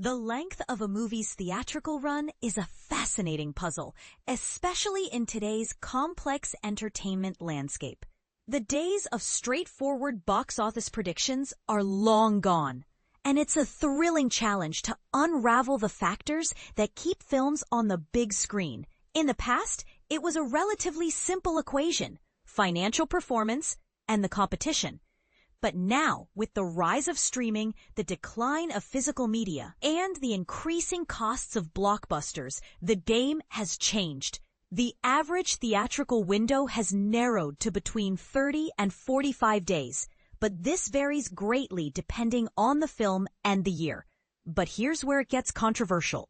The length of a movie's theatrical run is a fascinating puzzle, especially in today's complex entertainment landscape. The days of straightforward box office predictions are long gone, and it's a thrilling challenge to unravel the factors that keep films on the big screen. In the past, it was a relatively simple equation: financial performance and the competition. But now, with the rise of streaming, the decline of physical media, and the increasing costs of blockbusters, the game has changed. The average theatrical window has narrowed to between 30 and 45 days, but this varies greatly depending on the film and the year. But here's where it gets controversial.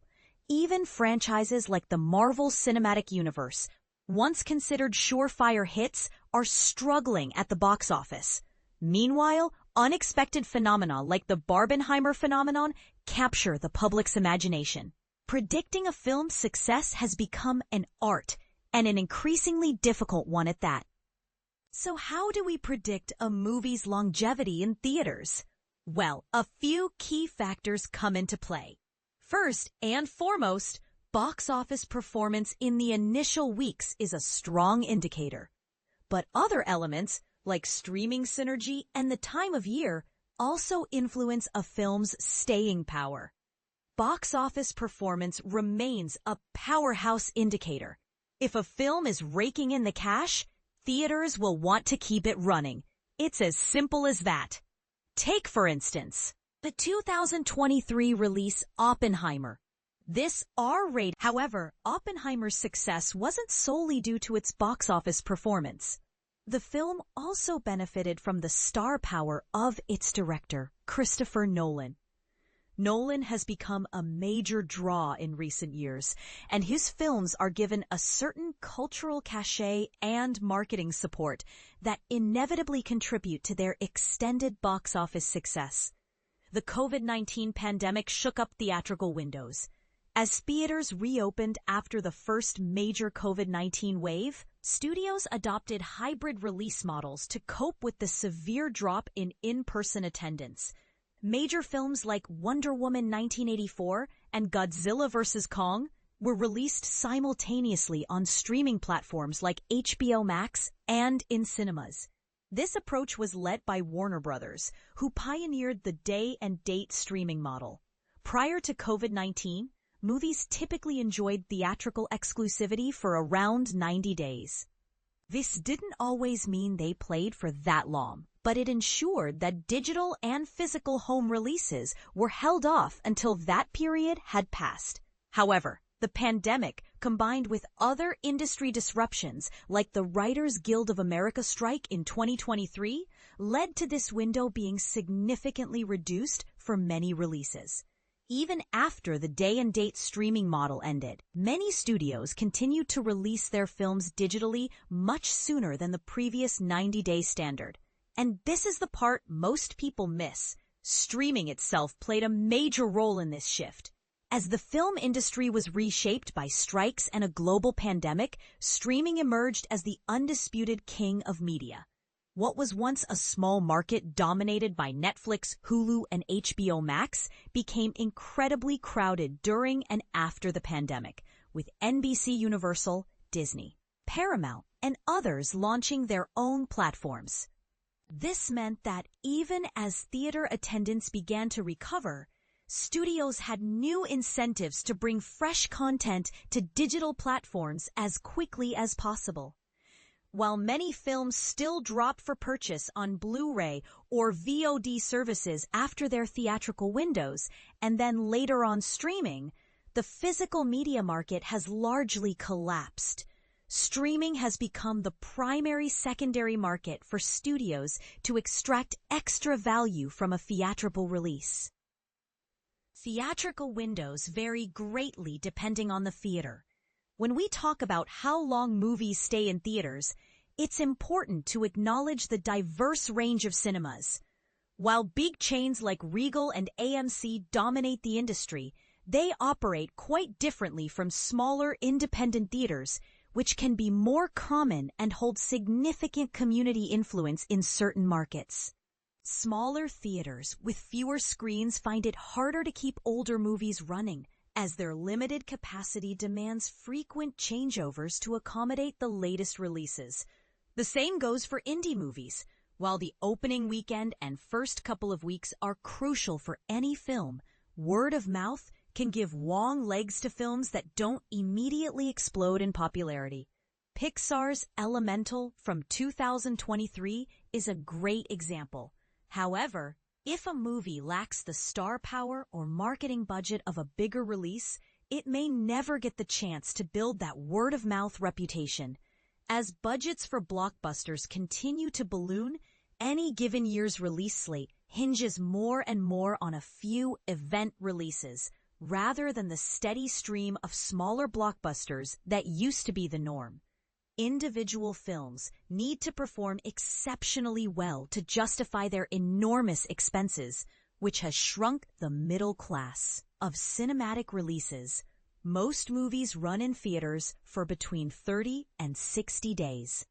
Even franchises like the Marvel Cinematic Universe, once considered surefire hits, are struggling at the box office. Meanwhile, unexpected phenomena like the Barbenheimer phenomenon capture the public's imagination. Predicting a film's success has become an art, and an increasingly difficult one at that. So how do we predict a movie's longevity in theaters? Well, a few key factors come into play. First and foremost, box office performance in the initial weeks is a strong indicator. But other elements, like streaming synergy and the time of year, also influence a film's staying power. Box office performance remains a powerhouse indicator. If a film is raking in the cash, theaters will want to keep it running. It's as simple as that. Take, for instance, the 2023 release Oppenheimer. This R-rated. However, Oppenheimer's success wasn't solely due to its box office performance. The film also benefited from the star power of its director, Christopher Nolan. Nolan has become a major draw in recent years, and his films are given a certain cultural cachet and marketing support that inevitably contribute to their extended box office success. The COVID-19 pandemic shook up theatrical windows. As theaters reopened after the first major COVID-19 wave, studios adopted hybrid release models to cope with the severe drop in in-person attendance. Major films like Wonder Woman 1984 and Godzilla vs. Kong were released simultaneously on streaming platforms like HBO Max and in cinemas. This approach was led by Warner Brothers, who pioneered the day-and-date streaming model. Prior to COVID-19, movies typically enjoyed theatrical exclusivity for around 90 days. This didn't always mean they played for that long, but it ensured that digital and physical home releases were held off until that period had passed. However, the pandemic, combined with other industry disruptions like the Writers Guild of America strike in 2023, led to this window being significantly reduced for many releases. Even after the day-and-date streaming model ended, many studios continued to release their films digitally much sooner than the previous 90-day standard. And this is the part most people miss. Streaming itself played a major role in this shift. As the film industry was reshaped by strikes and a global pandemic, streaming emerged as the undisputed king of media. What was once a small market dominated by Netflix, Hulu, and HBO Max became incredibly crowded during and after the pandemic, with NBC Universal, Disney, Paramount, and others launching their own platforms. This meant that even as theater attendance began to recover, studios had new incentives to bring fresh content to digital platforms as quickly as possible. While many films still drop for purchase on Blu-ray or VOD services after their theatrical windows and then later on streaming, the physical media market has largely collapsed. Streaming has become the primary secondary market for studios to extract extra value from a theatrical release. Theatrical windows vary greatly depending on the theater. When we talk about how long movies stay in theaters, it's important to acknowledge the diverse range of cinemas. While big chains like Regal and AMC dominate the industry, they operate quite differently from smaller independent theaters, which can be more common and hold significant community influence in certain markets. Smaller theaters with fewer screens find it harder to keep older movies running, as their limited capacity demands frequent changeovers to accommodate the latest releases. The same goes for indie movies. While the opening weekend and first couple of weeks are crucial for any film, word of mouth can give long legs to films that don't immediately explode in popularity. Pixar's Elemental from 2023 is a great example. However, if a movie lacks the star power or marketing budget of a bigger release, it may never get the chance to build that word-of-mouth reputation. As budgets for blockbusters continue to balloon, any given year's release slate hinges more and more on a few event releases, rather than the steady stream of smaller blockbusters that used to be the norm. Individual films need to perform exceptionally well to justify their enormous expenses, which has shrunk the middle class of cinematic releases. Most movies run in theaters for between 30 and 60 days.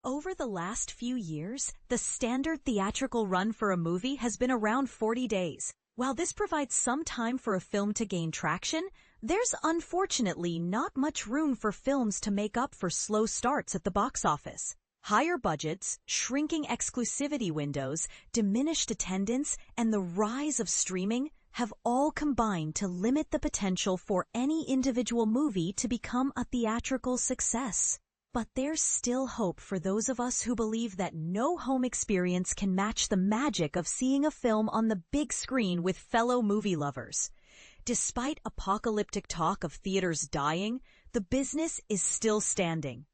Over the last few years, the standard theatrical run for a movie has been around 40 days. While this provides some time for a film to gain traction, there's unfortunately not much room for films to make up for slow starts at the box office. Higher budgets, shrinking exclusivity windows, diminished attendance, and the rise of streaming have all combined to limit the potential for any individual movie to become a theatrical success. But there's still hope for those of us who believe that no home experience can match the magic of seeing a film on the big screen with fellow movie lovers. Despite apocalyptic talk of theaters dying, the business is still standing.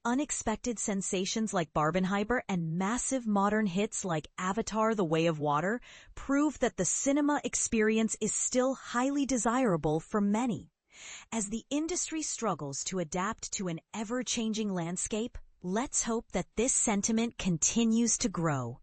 Unexpected sensations like Barbenheimer and massive modern hits like Avatar: The Way of Water prove that the cinema experience is still highly desirable for many. As the industry struggles to adapt to an ever-changing landscape, let's hope that this sentiment continues to grow.